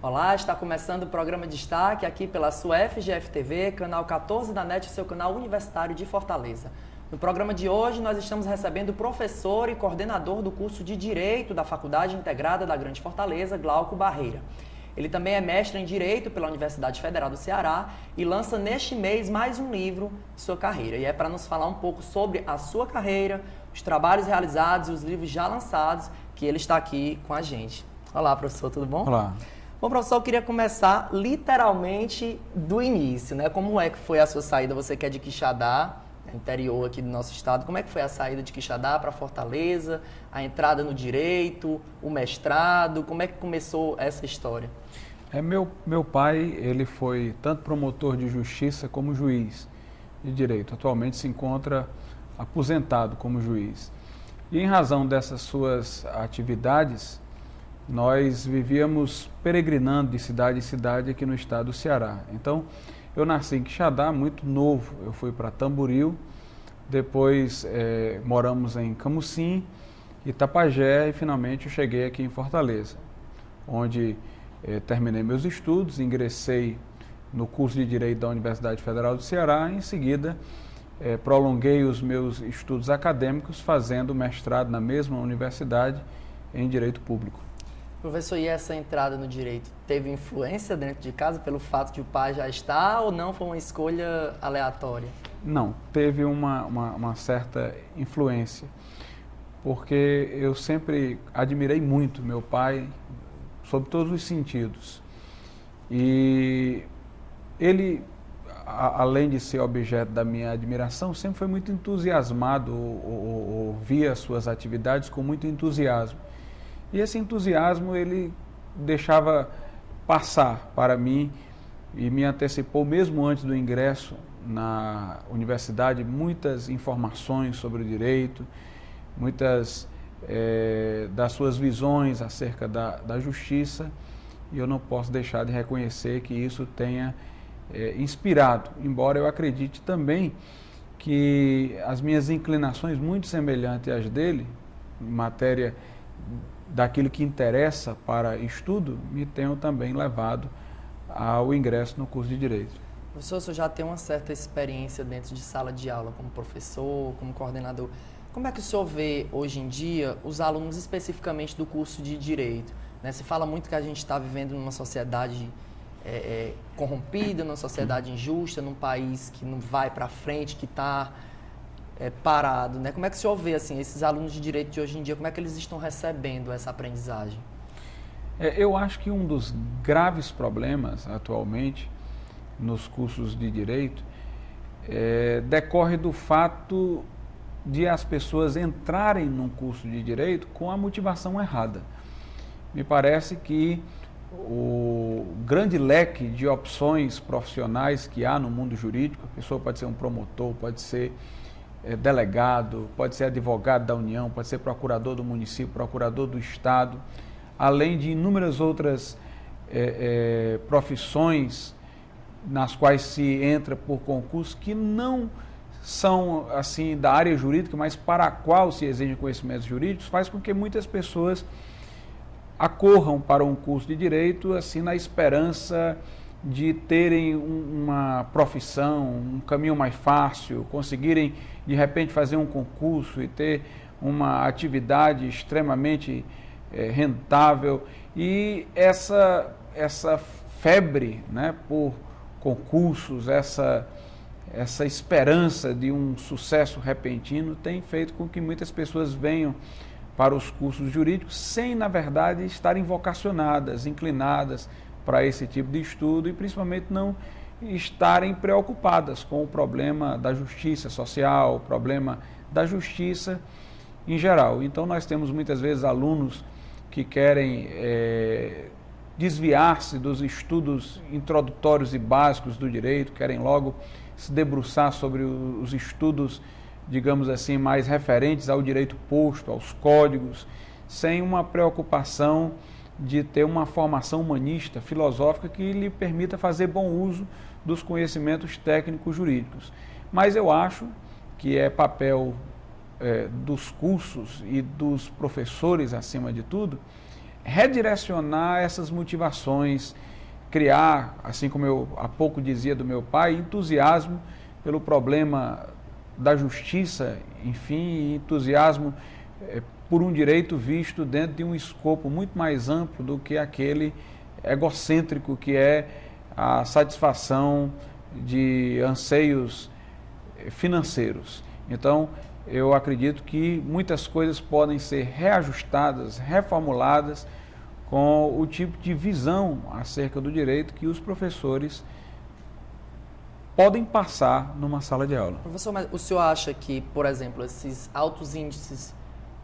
Olá, está começando o programa Destaque aqui pela sua FGF-TV, canal 14 da NET, seu canal universitário de Fortaleza. No programa de hoje, nós estamos recebendo o professor e coordenador do curso de Direito da Faculdade Integrada da Grande Fortaleza, Glauco Barreira. Ele também é mestre em Direito pela Universidade Federal do Ceará e lança neste mês mais um livro de sua carreira. E é para nos falar um pouco sobre a sua carreira, os trabalhos realizados e os livros já lançados que ele está aqui com a gente. Olá, professor, tudo bom? Olá. Bom, professor, eu queria começar literalmente do início, né? Como é que foi a sua saída? Você que é de Quixadá, interior aqui do nosso estado. Como é que foi a saída de Quixadá para Fortaleza, a entrada no direito, o mestrado? Como é que começou essa história? Meu pai, ele foi tanto promotor de justiça como juiz de direito. Atualmente se encontra aposentado como juiz. E em razão dessas suas atividades, nós vivíamos peregrinando de cidade em cidade aqui no estado do Ceará. Então, eu nasci em Quixadá, muito novo. Eu fui para Tamboril, depois moramos em Camusim, Itapajé e finalmente eu cheguei aqui em Fortaleza, onde terminei meus estudos, ingressei no curso de Direito da Universidade Federal do Ceará e em seguida prolonguei os meus estudos acadêmicos fazendo mestrado na mesma universidade em Direito Público. Professor, e essa entrada no direito teve influência dentro de casa pelo fato de o pai já estar ou não foi uma escolha aleatória? Não, teve uma certa influência, porque eu sempre admirei muito meu pai, sob todos os sentidos. E ele, além de ser objeto da minha admiração, sempre foi muito entusiasmado, ou via suas atividades com muito entusiasmo. E esse entusiasmo ele deixava passar para mim e me antecipou, mesmo antes do ingresso na universidade, muitas informações sobre o direito, muitas das suas visões acerca da justiça, e eu não posso deixar de reconhecer que isso tenha inspirado, embora eu acredite também que as minhas inclinações muito semelhantes às dele, em matéria daquilo que interessa para estudo, me tenham também levado ao ingresso no curso de Direito. Professor, o senhor já tem uma certa experiência dentro de sala de aula, como professor, como coordenador. Como é que o senhor vê, hoje em dia, os alunos especificamente do curso de Direito? Né? Se fala muito que a gente está vivendo numa sociedade corrompida, numa sociedade injusta, num país que não vai para frente, que está parado, né? Como é que o senhor vê assim, esses alunos de direito de hoje em dia, como é que eles estão recebendo essa aprendizagem? Eu acho que um dos graves problemas atualmente nos cursos de direito decorre do fato de as pessoas entrarem num curso de direito com a motivação errada. Me parece que o grande leque de opções profissionais que há no mundo jurídico, a pessoa pode ser um promotor, pode ser delegado, pode ser advogado da União, pode ser procurador do município, procurador do Estado, além de inúmeras outras profissões nas quais se entra por concurso que não são assim da área jurídica, mas para a qual se exigem conhecimentos jurídicos, faz com que muitas pessoas acorram para um curso de direito assim na esperança de terem uma profissão, um caminho mais fácil, conseguirem de repente fazer um concurso e ter uma atividade extremamente rentável. E essa febre, né, por concursos, essa esperança de um sucesso repentino tem feito com que muitas pessoas venham para os cursos jurídicos sem, na verdade, estarem vocacionadas, inclinadas para esse tipo de estudo e principalmente não estarem preocupadas com o problema da justiça social, o problema da justiça em geral. Então nós temos muitas vezes alunos que querem desviar-se dos estudos introdutórios e básicos do direito, querem logo se debruçar sobre os estudos, digamos assim, mais referentes ao direito posto, aos códigos, sem uma preocupação de ter uma formação humanista, filosófica, que lhe permita fazer bom uso dos conhecimentos técnicos jurídicos. Mas eu acho que é papel dos cursos e dos professores, acima de tudo, redirecionar essas motivações, criar, assim como eu há pouco dizia do meu pai, entusiasmo pelo problema da justiça, enfim, entusiasmo por um direito visto dentro de um escopo muito mais amplo do que aquele egocêntrico que é a satisfação de anseios financeiros. Então, eu acredito que muitas coisas podem ser reajustadas, reformuladas com o tipo de visão acerca do direito que os professores podem passar numa sala de aula. Professor, mas o senhor acha que, por exemplo, esses altos índices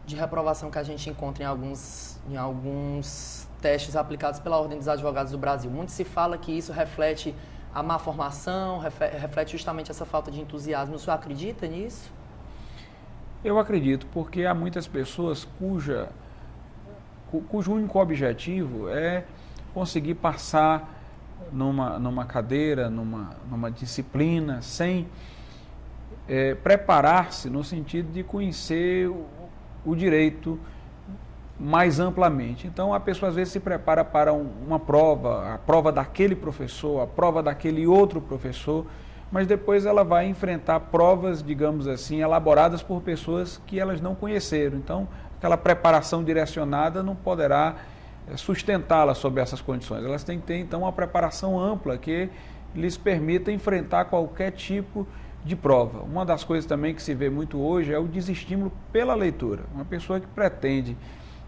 de reprovação que a gente encontra em alguns testes aplicados pela Ordem dos Advogados do Brasil, muito se fala que isso reflete a má formação, reflete justamente essa falta de entusiasmo. O senhor acredita nisso? Eu acredito, porque há muitas pessoas cujo único objetivo é conseguir passar numa cadeira, numa disciplina, sem preparar-se no sentido de conhecer o direito mais amplamente. Então, a pessoa às vezes se prepara para uma prova, a prova daquele professor, a prova daquele outro professor, mas depois ela vai enfrentar provas, digamos assim, elaboradas por pessoas que elas não conheceram. Então, aquela preparação direcionada não poderá sustentá-la sob essas condições. Elas têm que ter, então, uma preparação ampla que lhes permita enfrentar qualquer tipo de prova. Uma das coisas também que se vê muito hoje é o desestímulo pela leitura. Uma pessoa que pretende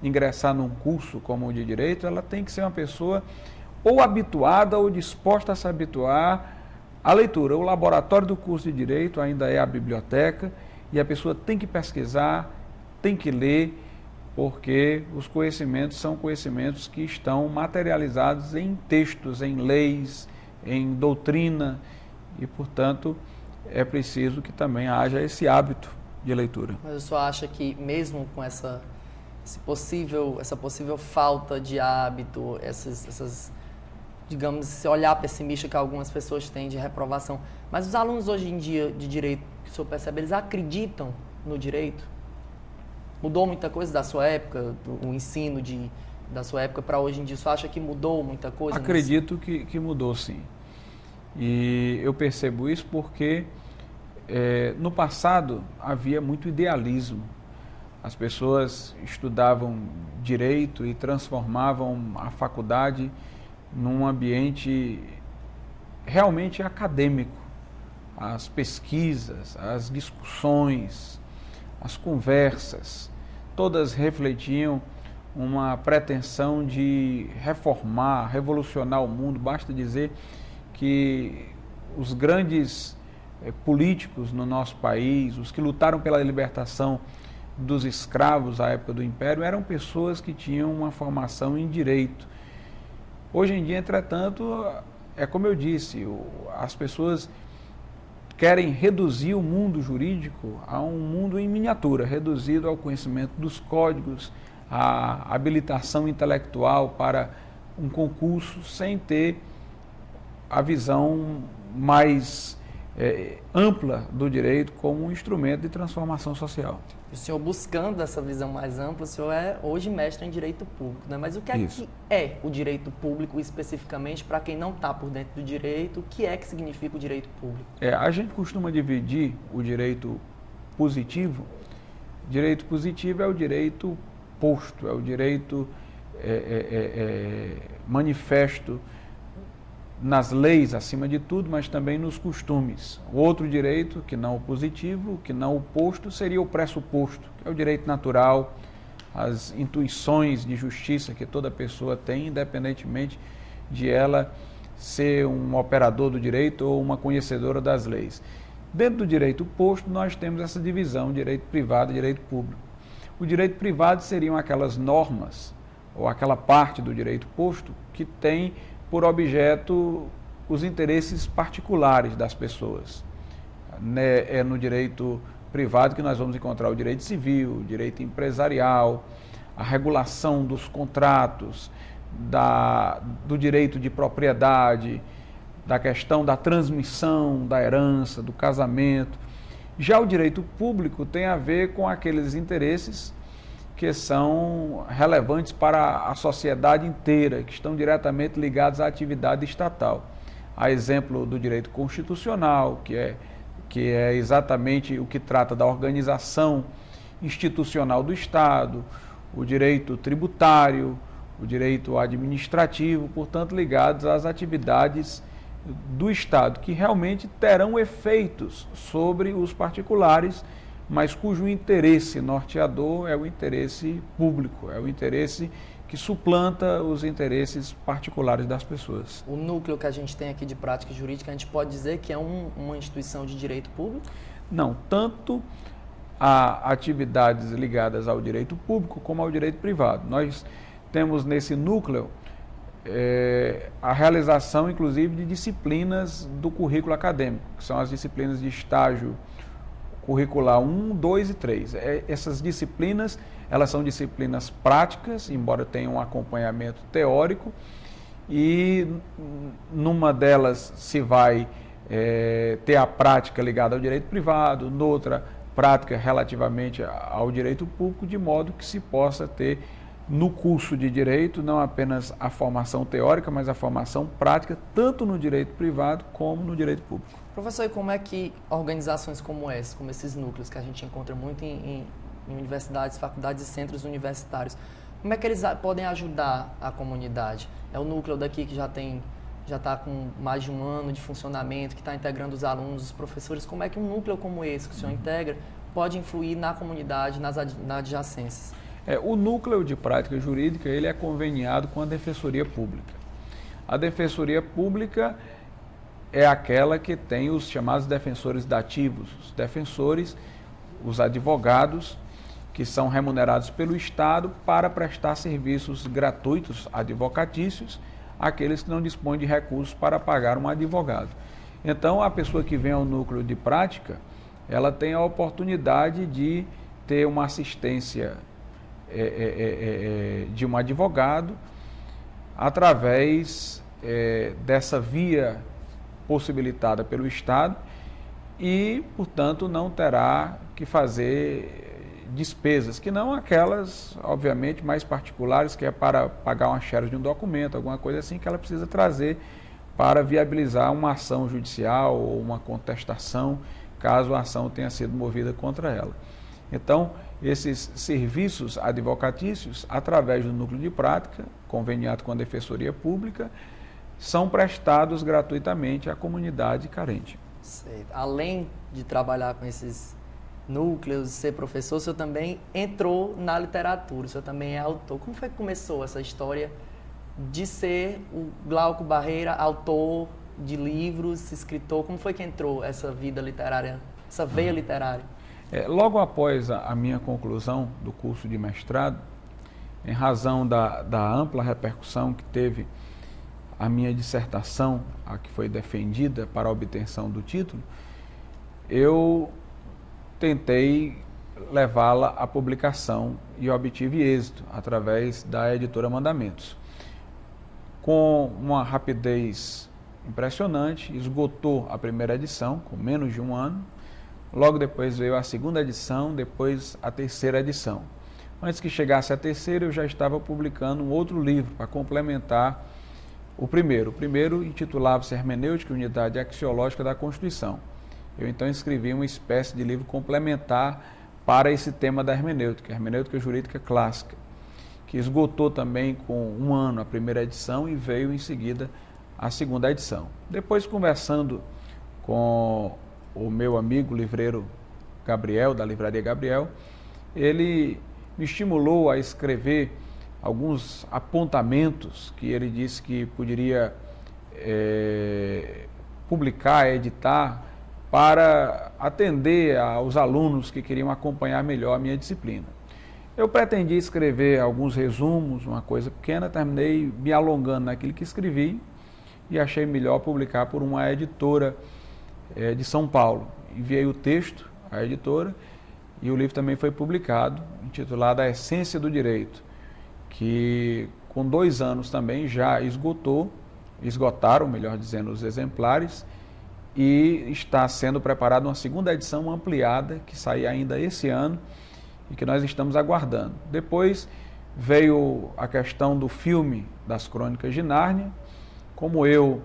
ingressar num curso como o de Direito, ela tem que ser uma pessoa ou habituada ou disposta a se habituar à leitura. O laboratório do curso de Direito ainda é a biblioteca e a pessoa tem que pesquisar, tem que ler, porque os conhecimentos são conhecimentos que estão materializados em textos, em leis, em doutrina e, portanto, é preciso que também haja esse hábito de leitura. Mas o senhor acha que mesmo com essa possível falta de hábito, digamos, esse olhar pessimista que algumas pessoas têm de reprovação, mas os alunos hoje em dia de direito, que o senhor percebe, eles acreditam no direito? Mudou muita coisa da sua época, o ensino da sua época para hoje em dia? O senhor acha que mudou muita coisa? Acredito que mudou, sim. E eu percebo isso porque no passado havia muito idealismo. As pessoas estudavam direito e transformavam a faculdade num ambiente realmente acadêmico. As pesquisas, as discussões, as conversas, todas refletiam uma pretensão de reformar, revolucionar o mundo. Basta dizer que os grandes políticos no nosso país, os que lutaram pela libertação dos escravos à época do Império, eram pessoas que tinham uma formação em direito. Hoje em dia, entretanto, é como eu disse, as pessoas querem reduzir o mundo jurídico a um mundo em miniatura, reduzido ao conhecimento dos códigos, à habilitação intelectual para um concurso, sem ter a visão mais ampla do direito como um instrumento de transformação social. O senhor, buscando essa visão mais ampla, o senhor é hoje mestre em direito público, né? Mas o que é o direito público especificamente, para quem não está por dentro do direito? O que é que significa o direito público? A gente costuma dividir o direito positivo. Direito positivo é o direito posto, é o direito manifesto nas leis, acima de tudo, mas também nos costumes. O outro direito, que não o positivo, que não o posto, seria o pressuposto, que é o direito natural, as intuições de justiça que toda pessoa tem, independentemente de ela ser um operador do direito ou uma conhecedora das leis. Dentro do direito posto, nós temos essa divisão, direito privado e direito público. O direito privado seriam aquelas normas, ou aquela parte do direito posto, que tem por objeto os interesses particulares das pessoas. É no direito privado que nós vamos encontrar o direito civil, o direito empresarial, a regulação dos contratos, do direito de propriedade, da questão da transmissão, da herança, do casamento. Já o direito público tem a ver com aqueles interesses que são relevantes para a sociedade inteira, que estão diretamente ligados à atividade estatal. A exemplo do direito constitucional, que é exatamente o que trata da organização institucional do Estado, o direito tributário, o direito administrativo, portanto, ligados às atividades do Estado, que realmente terão efeitos sobre os particulares, mas cujo interesse norteador é o interesse público, é o interesse que suplanta os interesses particulares das pessoas. O núcleo que a gente tem aqui de prática jurídica, a gente pode dizer que é uma instituição de direito público? Não, tanto a atividades ligadas ao direito público como ao direito privado. Nós temos nesse núcleo a realização, inclusive, de disciplinas do currículo acadêmico, que são as disciplinas de estágio curricular 1, 2 e 3. Essas disciplinas, elas são disciplinas práticas, embora tenham um acompanhamento teórico, e numa delas se vai ter a prática ligada ao direito privado, noutra prática relativamente ao direito público, de modo que se possa ter no curso de direito não apenas a formação teórica, mas a formação prática, tanto no direito privado como no direito público. Professor, e como é que organizações como essa, como esses núcleos que a gente encontra muito em universidades, faculdades e centros universitários, como é que eles podem ajudar a comunidade? É o núcleo daqui que já está com mais de um ano de funcionamento, que está integrando os alunos, os professores. Como é que um núcleo como esse que o senhor integra pode influir na comunidade, nas adjacências? O núcleo de prática jurídica, ele é conveniado com a Defensoria Pública. A Defensoria Pública é aquela que tem os chamados defensores dativos, os defensores, os advogados, que são remunerados pelo Estado para prestar serviços gratuitos advocatícios àqueles que não dispõem de recursos para pagar um advogado. Então, a pessoa que vem ao núcleo de prática, ela tem a oportunidade de ter uma assistência de um advogado através dessa via possibilitada pelo Estado e, portanto, não terá que fazer despesas, que não aquelas, obviamente, mais particulares, que é para pagar uma xerox de um documento, alguma coisa assim que ela precisa trazer para viabilizar uma ação judicial ou uma contestação, caso a ação tenha sido movida contra ela. Então, esses serviços advocatícios, através do núcleo de prática, conveniado com a Defensoria Pública, são prestados gratuitamente à comunidade carente. Certo. Além de trabalhar com esses núcleos, ser professor, o senhor também entrou na literatura, o senhor também é autor. Como foi que começou essa história de ser o Glauco Barreira, autor de livros, escritor? Como foi que entrou essa vida literária, essa veia literária? Logo após a minha conclusão do curso de mestrado, em razão da ampla repercussão que teve a minha dissertação, a que foi defendida para a obtenção do título, eu tentei levá-la à publicação e obtive êxito através da editora Mandamentos. Com uma rapidez impressionante, esgotou a primeira edição, com menos de um ano. Logo depois veio a segunda edição, depois a terceira edição. Antes que chegasse a terceira, eu já estava publicando um outro livro para complementar o primeiro. O primeiro intitulava-se Hermenêutica e Unidade Axiológica da Constituição. Eu então escrevi uma espécie de livro complementar para esse tema da hermenêutica, hermenêutica jurídica clássica, que esgotou também com um ano a primeira edição e veio em seguida a segunda edição. Depois, conversando com o meu amigo livreiro Gabriel, da Livraria Gabriel, ele me estimulou a escrever alguns apontamentos que ele disse que poderia publicar, editar, para atender aos alunos que queriam acompanhar melhor a minha disciplina. Eu pretendia escrever alguns resumos, uma coisa pequena, terminei me alongando naquilo que escrevi e achei melhor publicar por uma editora de São Paulo. Enviei o texto à editora e o livro também foi publicado, intitulado A Essência do Direito, que com 2 anos também, já esgotaram, melhor dizendo, os exemplares, e está sendo preparada uma segunda edição ampliada, que sai ainda esse ano, e que nós estamos aguardando. Depois veio a questão do filme das Crônicas de Nárnia. Como eu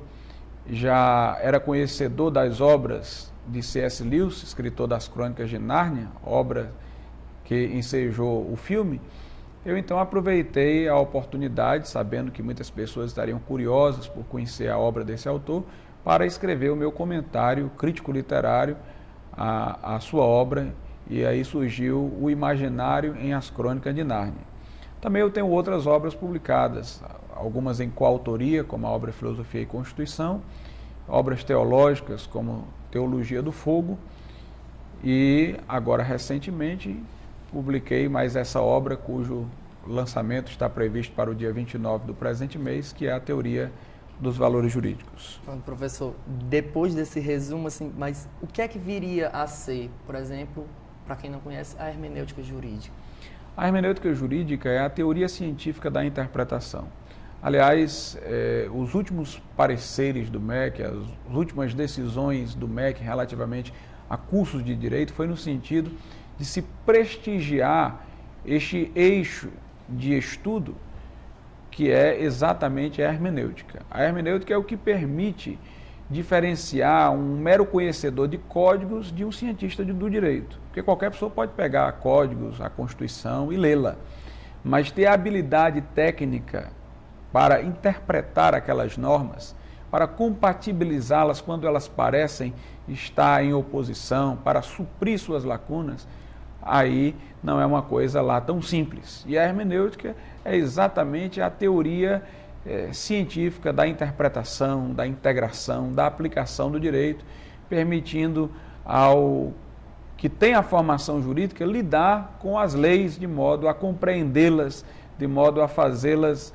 já era conhecedor das obras de C.S. Lewis, escritor das Crônicas de Nárnia, obra que ensejou o filme, eu então aproveitei a oportunidade, sabendo que muitas pessoas estariam curiosas por conhecer a obra desse autor, para escrever o meu comentário crítico literário à sua obra, e aí surgiu o Imaginário em As Crônicas de Nárnia. Também eu tenho outras obras publicadas, algumas em coautoria, como a obra Filosofia e Constituição, obras teológicas como Teologia do Fogo, e agora recentemente publiquei mais essa obra cujo lançamento está previsto para o dia 29 do presente mês, que é a Teoria dos Valores Jurídicos. Professor, depois desse resumo, assim, mas o que é que viria a ser, por exemplo, para quem não conhece, a hermenêutica jurídica? A hermenêutica jurídica é a teoria científica da interpretação. Aliás, os últimos pareceres do MEC, as últimas decisões do MEC relativamente a cursos de direito foi no sentido de se prestigiar este eixo de estudo que é exatamente a hermenêutica. A hermenêutica é o que permite diferenciar um mero conhecedor de códigos de um cientista do direito. Porque qualquer pessoa pode pegar códigos, a Constituição e lê-la, mas ter a habilidade técnica para interpretar aquelas normas, para compatibilizá-las quando elas parecem estar em oposição, para suprir suas lacunas, aí não é uma coisa lá tão simples. E a hermenêutica é exatamente a teoria científica da interpretação, da integração, da aplicação do direito, permitindo ao que tem a formação jurídica lidar com as leis de modo a compreendê-las, de modo a fazê-las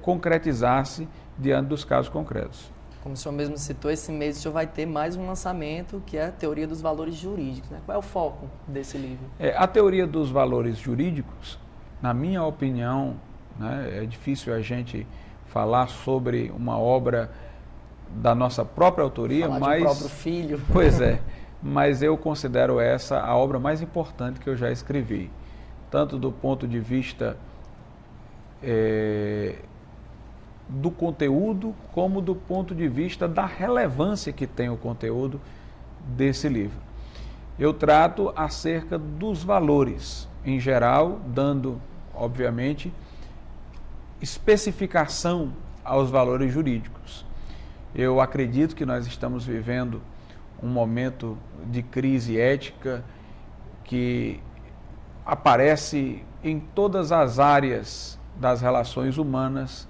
concretizar-se diante dos casos concretos. Como o senhor mesmo citou, esse mês o senhor vai ter mais um lançamento, que é a Teoria dos Valores Jurídicos, né? Qual é o foco desse livro? A Teoria dos Valores Jurídicos, na minha opinião, né, é difícil a gente falar sobre uma obra da nossa própria autoria, falar mas... de um próprio filho. Pois é, mas eu considero essa a obra mais importante que eu já escrevi, tanto do ponto de vista do conteúdo, como do ponto de vista da relevância que tem o conteúdo desse livro. Eu trato acerca dos valores, em geral, dando, obviamente, especificação aos valores jurídicos. Eu acredito que nós estamos vivendo um momento de crise ética que aparece em todas as áreas das relações humanas,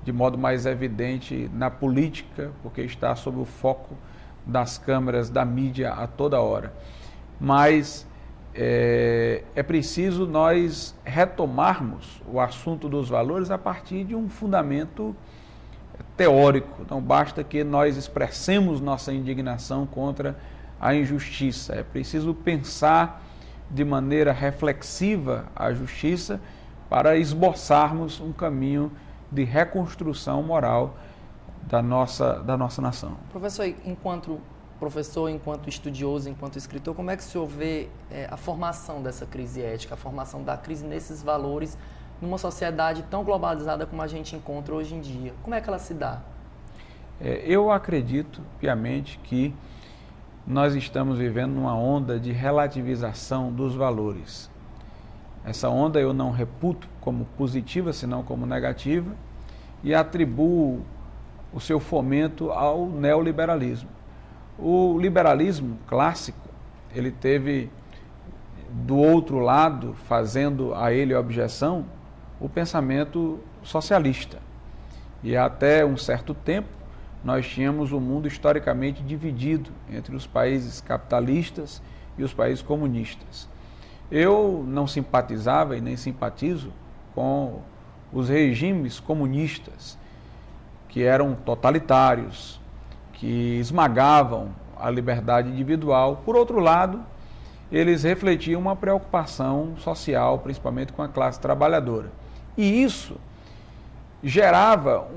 de modo mais evidente na política, porque está sob o foco das câmeras, da mídia a toda hora. Mas é preciso nós retomarmos o assunto dos valores a partir de um fundamento teórico. Não basta que nós expressemos nossa indignação contra a injustiça. É preciso pensar de maneira reflexiva a justiça para esboçarmos um caminho de reconstrução moral da nossa nação. Professor, enquanto professor, enquanto estudioso, enquanto escritor, como é que o senhor vê a formação dessa crise ética, a formação da crise nesses valores numa sociedade tão globalizada como a gente encontra hoje em dia? Como é que ela se dá? Eu acredito piamente que nós estamos vivendo numa onda de relativização dos valores. Essa onda eu não reputo como positiva, senão como negativa, e atribuo o seu fomento ao neoliberalismo. O liberalismo clássico, ele teve do outro lado, fazendo a ele objeção, o pensamento socialista. E até um certo tempo, nós tínhamos o mundo historicamente dividido entre os países capitalistas e os países comunistas. Eu não simpatizava e nem simpatizo com os regimes comunistas, que eram totalitários, que esmagavam a liberdade individual. Por outro lado, eles refletiam uma preocupação social, principalmente com a classe trabalhadora. E isso gerava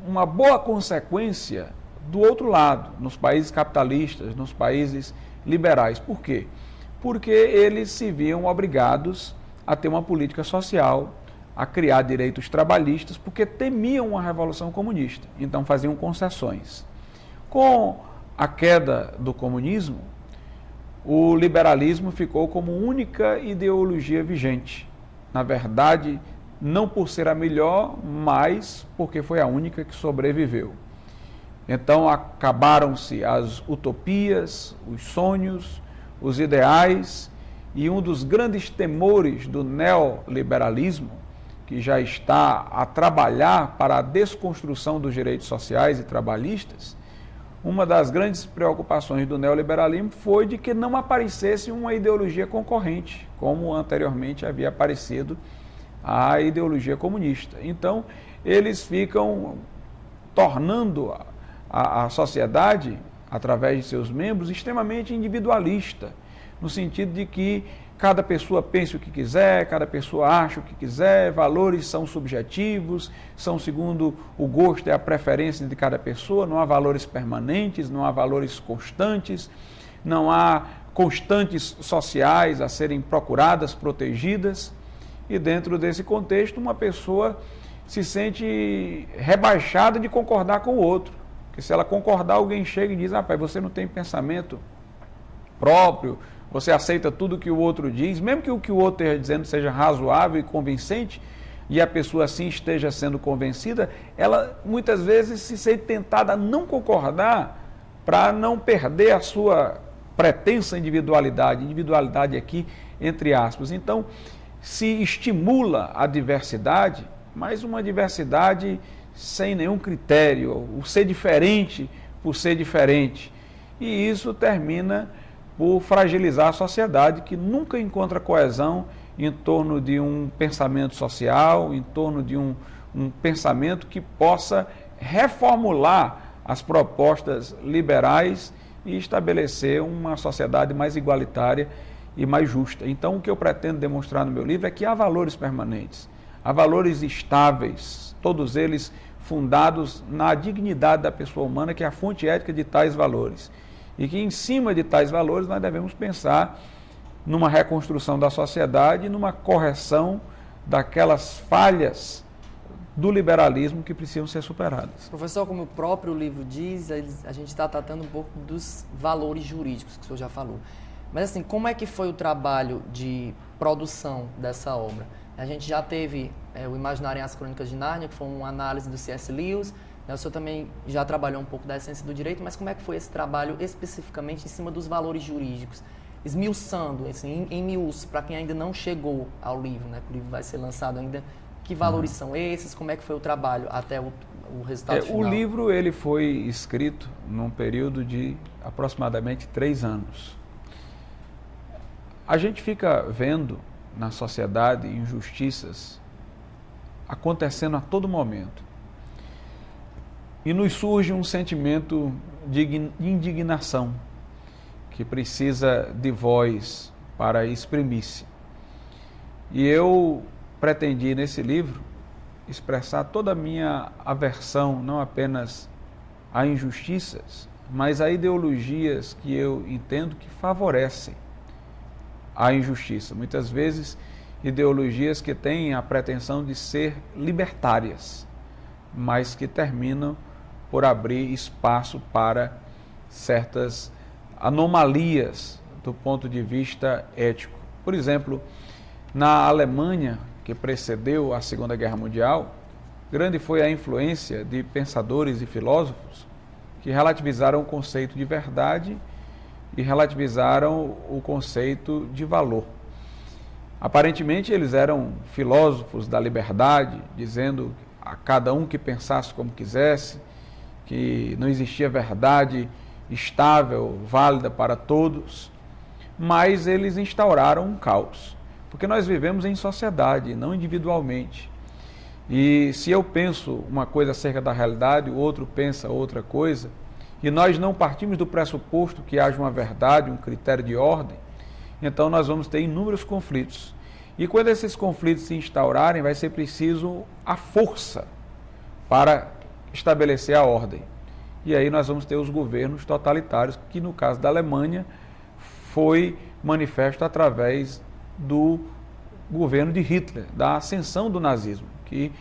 uma boa consequência do outro lado, nos países capitalistas, nos países liberais. Por quê? Porque eles se viam obrigados a ter uma política social, a criar direitos trabalhistas, porque temiam uma revolução comunista. Então faziam concessões. Com a queda do comunismo, o liberalismo ficou como única ideologia vigente. Na verdade, não por ser a melhor, mas porque foi a única que sobreviveu. Então acabaram-se as utopias, os sonhos, os ideais, e um dos grandes temores do neoliberalismo, que já está a trabalhar para a desconstrução dos direitos sociais e trabalhistas, uma das grandes preocupações do neoliberalismo foi de que não aparecesse uma ideologia concorrente, como anteriormente havia aparecido a ideologia comunista. Então, eles ficam tornando a sociedade, através de seus membros, extremamente individualista, no sentido de que cada pessoa pense o que quiser, cada pessoa acha o que quiser, valores são subjetivos, são segundo o gosto e a preferência de cada pessoa, não há valores permanentes, não há valores constantes, não há constantes sociais a serem procuradas, protegidas, e dentro desse contexto uma pessoa se sente rebaixada de concordar com o outro. Porque se ela concordar, alguém chega e diz, rapaz, você não tem pensamento próprio, você aceita tudo que o outro diz, mesmo que o que o outro esteja dizendo seja razoável e convincente, e a pessoa assim esteja sendo convencida, ela muitas vezes se sente tentada a não concordar para não perder a sua pretensa individualidade aqui, entre aspas. Então, se estimula a diversidade, mas uma diversidade sem nenhum critério, o ser diferente por ser diferente. E isso termina por fragilizar a sociedade, que nunca encontra coesão em torno de um pensamento social, em torno de um pensamento que possa reformular as propostas liberais e estabelecer uma sociedade mais igualitária e mais justa. Então, o que eu pretendo demonstrar no meu livro é que há valores permanentes, há valores estáveis, todos eles fundados na dignidade da pessoa humana, que é a fonte ética de tais valores. E que em cima de tais valores nós devemos pensar numa reconstrução da sociedade, numa correção daquelas falhas do liberalismo que precisam ser superadas. Professor, como o próprio livro diz, a gente está tratando um pouco dos valores jurídicos que o senhor já falou. Mas assim, como é que foi o trabalho de produção dessa obra? A gente já teve o Imaginário em As Crônicas de Nárnia, que foi uma análise do C.S. Lewis. O senhor também já trabalhou um pouco da essência do direito, mas como é que foi esse trabalho especificamente em cima dos valores jurídicos? Esmiuçando, assim, em miúço, para quem ainda não chegou ao livro, né? O livro vai ser lançado ainda. Que valores são esses? Como é que foi o trabalho até o resultado final? O livro ele foi escrito num período de aproximadamente 3 anos. A gente fica vendo na sociedade injustiças acontecendo a todo momento. E nos surge um sentimento de indignação que precisa de voz para exprimir-se. E eu pretendi nesse livro expressar toda a minha aversão, não apenas a injustiças, mas a ideologias que eu entendo que favorecem a injustiça. Muitas vezes, ideologias que têm a pretensão de ser libertárias, mas que terminam por abrir espaço para certas anomalias do ponto de vista ético. Por exemplo, na Alemanha, que precedeu a Segunda Guerra Mundial, grande foi a influência de pensadores e filósofos que relativizaram o conceito de verdade e relativizaram o conceito de valor. Aparentemente, eles eram filósofos da liberdade, dizendo a cada um que pensasse como quisesse, que não existia verdade estável, válida para todos, mas eles instauraram um caos, porque nós vivemos em sociedade, não individualmente. E se eu penso uma coisa acerca da realidade, o outro pensa outra coisa, e nós não partimos do pressuposto que haja uma verdade, um critério de ordem, então nós vamos ter inúmeros conflitos. E quando esses conflitos se instaurarem, vai ser preciso a força para estabelecer a ordem. E aí nós vamos ter os governos totalitários, que no caso da Alemanha foi manifesto através do governo de Hitler, da ascensão do nazismo, que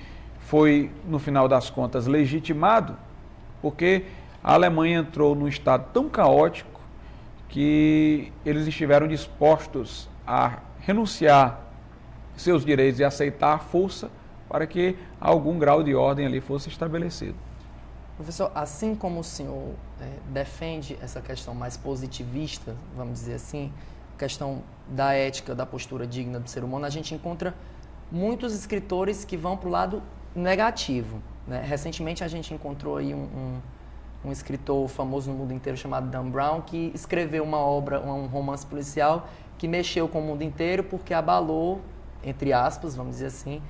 foi, no final das contas, legitimado, porque a Alemanha entrou num estado tão caótico que eles estiveram dispostos a renunciar seus direitos e aceitar a força para que algum grau de ordem ali fosse estabelecido. Professor, assim como o senhor defende essa questão mais positivista, vamos dizer assim, questão da ética, da postura digna do ser humano, a gente encontra muitos escritores que vão para o lado negativo, né? Recentemente a gente encontrou aí um escritor famoso no mundo inteiro chamado Dan Brown, que escreveu uma obra, um romance policial que mexeu com o mundo inteiro porque abalou, entre aspas, vamos dizer assim,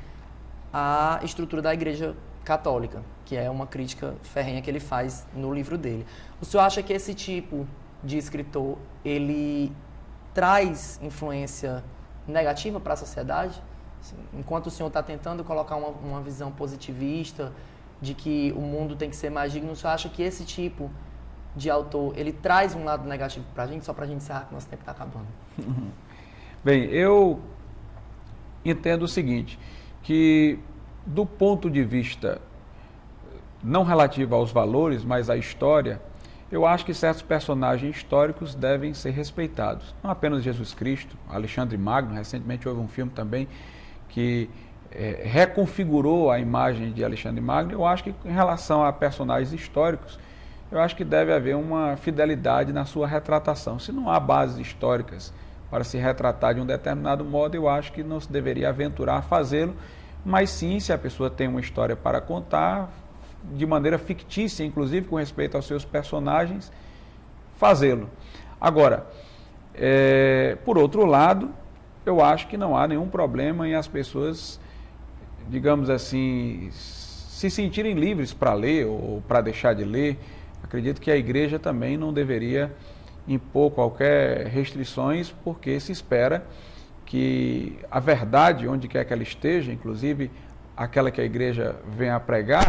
a estrutura da Igreja Católica, que é uma crítica ferrenha que ele faz no livro dele. O senhor acha que esse tipo de escritor, ele traz influência negativa para a sociedade? Enquanto o senhor está tentando colocar uma visão positivista de que o mundo tem que ser mais digno, o senhor acha que esse tipo de autor, ele traz um lado negativo para a gente, só para a gente encerrar que o nosso tempo está acabando? Bem, eu entendo o seguinte, que do ponto de vista não relativo aos valores, mas à história, eu acho que certos personagens históricos devem ser respeitados. Não apenas Jesus Cristo, Alexandre Magno, recentemente houve um filme também que reconfigurou a imagem de Alexandre Magno. Eu acho que em relação a personagens históricos, eu acho que deve haver uma fidelidade na sua retratação. Se não há bases históricas para se retratar de um determinado modo, eu acho que não se deveria aventurar a fazê-lo, mas sim, se a pessoa tem uma história para contar, de maneira fictícia, inclusive com respeito aos seus personagens, fazê-lo. Agora, por outro lado, eu acho que não há nenhum problema em as pessoas, digamos assim, se sentirem livres para ler ou para deixar de ler. Acredito que a igreja também não deveria impor qualquer restrições, porque se espera que a verdade, onde quer que ela esteja, inclusive aquela que a igreja vem a pregar,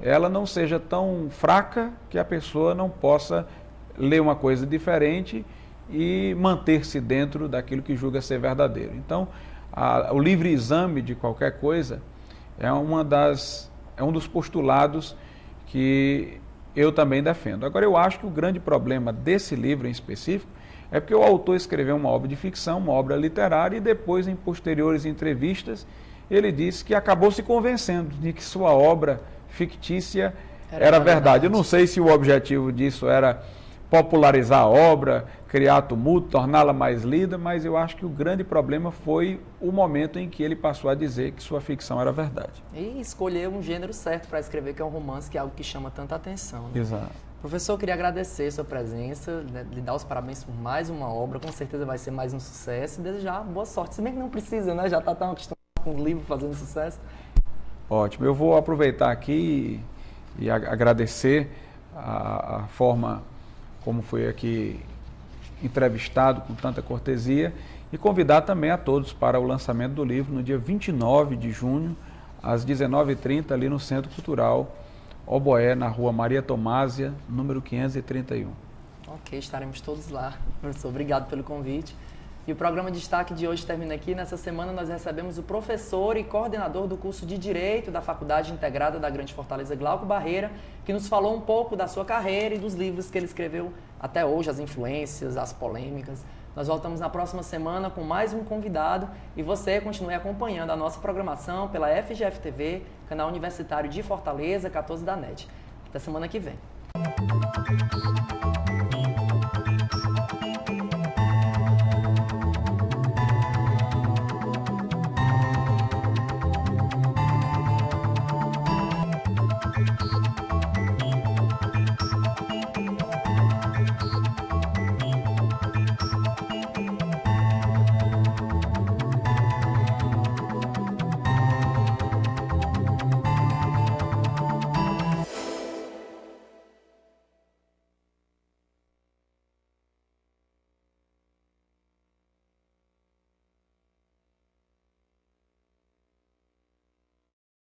ela não seja tão fraca que a pessoa não possa ler uma coisa diferente e manter-se dentro daquilo que julga ser verdadeiro. Então, o livre exame de qualquer coisa é um dos postulados que eu também defendo. Agora, eu acho que o grande problema desse livro em específico é porque o autor escreveu uma obra de ficção, uma obra literária, e depois, em posteriores entrevistas, ele disse que acabou se convencendo de que sua obra fictícia era verdade. Eu não sei se o objetivo disso era popularizar a obra, criar tumulto, torná-la mais lida, mas eu acho que o grande problema foi o momento em que ele passou a dizer que sua ficção era verdade. E escolher um gênero certo para escrever, que é um romance, que é algo que chama tanta atenção, né? Exato. Professor, eu queria agradecer a sua presença, né, lhe dar os parabéns por mais uma obra, com certeza vai ser mais um sucesso, e desejar boa sorte, se bem que não precisa, né? Já está tão acostumado com os livros fazendo sucesso. Ótimo, eu vou aproveitar aqui e agradecer a forma como foi aqui entrevistado com tanta cortesia e convidar também a todos para o lançamento do livro no dia 29 de junho, às 19h30, ali no Centro Cultural Oboé, na rua Maria Tomásia, número 531. Ok, estaremos todos lá. Professor, obrigado pelo convite. E o programa Destaque de hoje termina aqui. Nessa semana nós recebemos o professor e coordenador do curso de Direito da Faculdade Integrada da Grande Fortaleza, Glauco Barreira, que nos falou um pouco da sua carreira e dos livros que ele escreveu até hoje, as influências, as polêmicas. Nós voltamos na próxima semana com mais um convidado e você continue acompanhando a nossa programação pela FGF TV, canal universitário de Fortaleza, 14 da NET. Até semana que vem.